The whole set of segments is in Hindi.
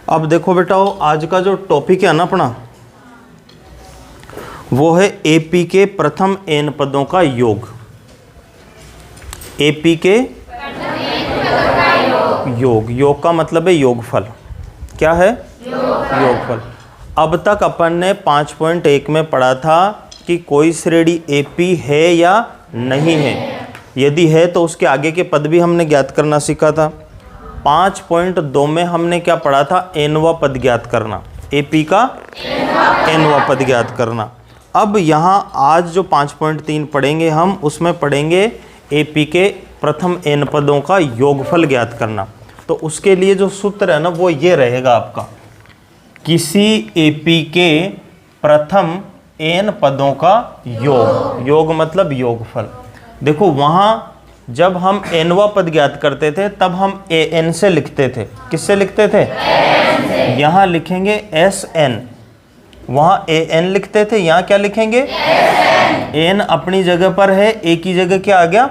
अब देखो बेटा, आज का जो टॉपिक है ना अपना, वो है एपी के प्रथम n पदों का योग। एपी के योग का मतलब है योगफल। क्या है? योगफल। अब तक अपन ने 5.1 में पढ़ा था कि कोई श्रेणी एपी है या नहीं है। यदि है तो उसके आगे के पद भी हमने ज्ञात करना सीखा था। 5.2 में हमने क्या पढ़ा था? एनवा पद ज्ञात करना। एपी का एनवा पद ज्ञात करना। अब यहाँ आज जो 5.3 पढ़ेंगे हम, उसमें पढ़ेंगे एपी के प्रथम एन पदों का योगफल ज्ञात करना। तो उसके लिए जो सूत्र है ना, वो ये रहेगा आपका, किसी एपी के प्रथम एन पदों का योग। योग मतलब योगफल। देखो, वहाँ जब हम एनवा पद ज्ञात करते थे तब हम ए एन से लिखते थे। किससे लिखते थे? यहाँ लिखेंगे एस एन। वहाँ ए एन लिखते थे, यहाँ क्या लिखेंगे? एन अपनी जगह पर है, ए की जगह क्या आ गया?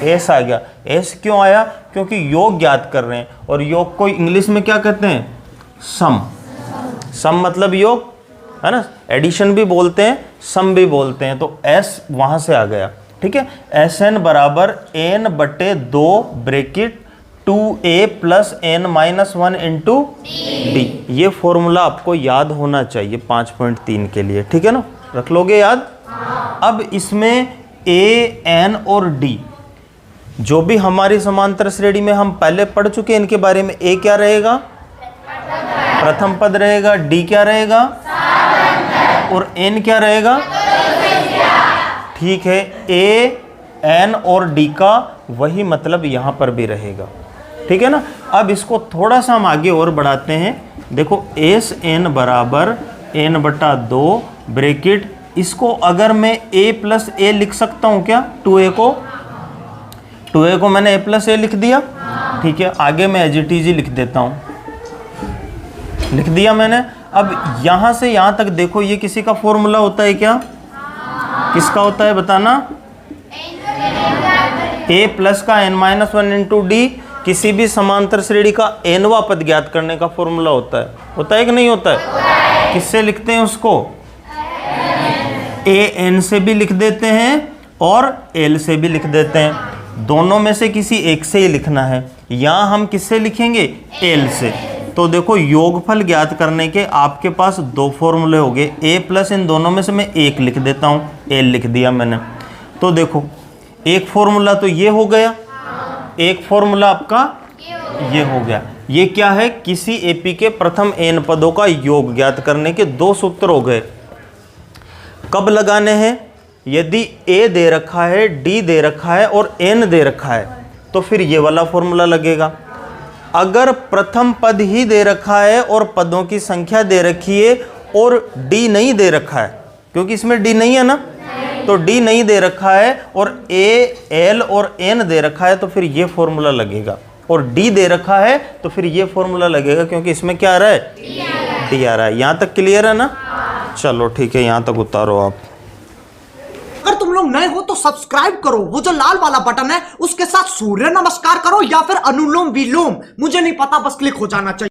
एस आ गया। एस क्यों आया? क्योंकि योग ज्ञात कर रहे हैं, और योग को इंग्लिश में क्या कहते हैं? सम। सम मतलब योग है ना। एडिशन भी बोलते हैं, सम भी बोलते हैं। तो एस वहाँ से आ गया। ठीक है। एस एन बराबर एन बटे 2 bracket 2a plus n minus 1 into D. ये फॉर्मूला आपको याद होना चाहिए 5.3 के लिए। ठीक है ना, रख लोगे याद। अब इसमें a, n और d जो भी हमारी समांतर श्रेणी में हम पहले पढ़ चुके हैं, इनके बारे में a क्या रहेगा? प्रथम पद रहेगा। d क्या रहेगा? और n क्या रहेगा? ठीक है। a, n और d का वही मतलब यहाँ पर भी रहेगा। ठीक है ना। अब इसको थोड़ा सा हम आगे और बढ़ाते हैं। देखो, एस एन बराबर एन बटा 2 ब्रैकेट, इसको अगर मैं a प्लस ए लिख सकता हूँ क्या? 2a को मैंने a प्लस ए लिख दिया। ठीक है। आगे मैं एजीटीजी लिख देता हूँ। लिख दिया मैंने। अब यहाँ से यहाँ तक देखो, ये किसी का फॉर्मूला होता है क्या? किसका होता है बताना? a प्लस का n माइनस 1 इंटू डी। किसी भी समांतर श्रेणी का एनवा पद ज्ञात करने का फॉर्मूला होता है। होता है कि नहीं होता है? किससे लिखते हैं उसको? ए एन से भी लिख देते हैं और एल से भी लिख देते हैं। दोनों में से किसी एक से ही लिखना है। यहाँ हम किससे लिखेंगे? एल से। तो देखो, योगफल ज्ञात करने के आपके पास 2 फॉर्मूले हो गए। ए प्लस इन दोनों में से मैं एक लिख देता हूँ। एल लिख दिया मैंने। तो देखो, एक फॉर्मूला तो ये हो गया, एक फॉर्मूला आपका ये हो गया। ये क्या है? किसी एपी के प्रथम एन पदों का योग ज्ञात करने के 2 सूत्र हो गए। कब लगाने हैं? यदि ए दे रखा है, डी दे रखा है और एन दे रखा है, तो फिर ये वाला फॉर्मूला लगेगा। अगर प्रथम पद ही दे रखा है और पदों की संख्या दे रखी है और डी नहीं दे रखा है, क्योंकि इसमें डी नहीं है ना, तो डी नहीं दे रखा है और ए, एल और एन दे रखा है, तो फिर ये फॉर्मूला लगेगा। और डी दे रखा है तो फिर ये फॉर्मूला लगेगा, क्योंकि इसमें क्या आ रहा है? डी आ रहा है। यहाँ तक क्लियर है ना? चलो ठीक है, यहाँ तक उतारो आप। अगर तुम लोग नए हो तो सब्सक्राइब करो, वो जो लाल वाला बटन है उसके साथ सूर्य नमस्कार करो या फिर अनुलोम विलोम, मुझे नहीं पता, बस क्लिक हो जाना चाहिए।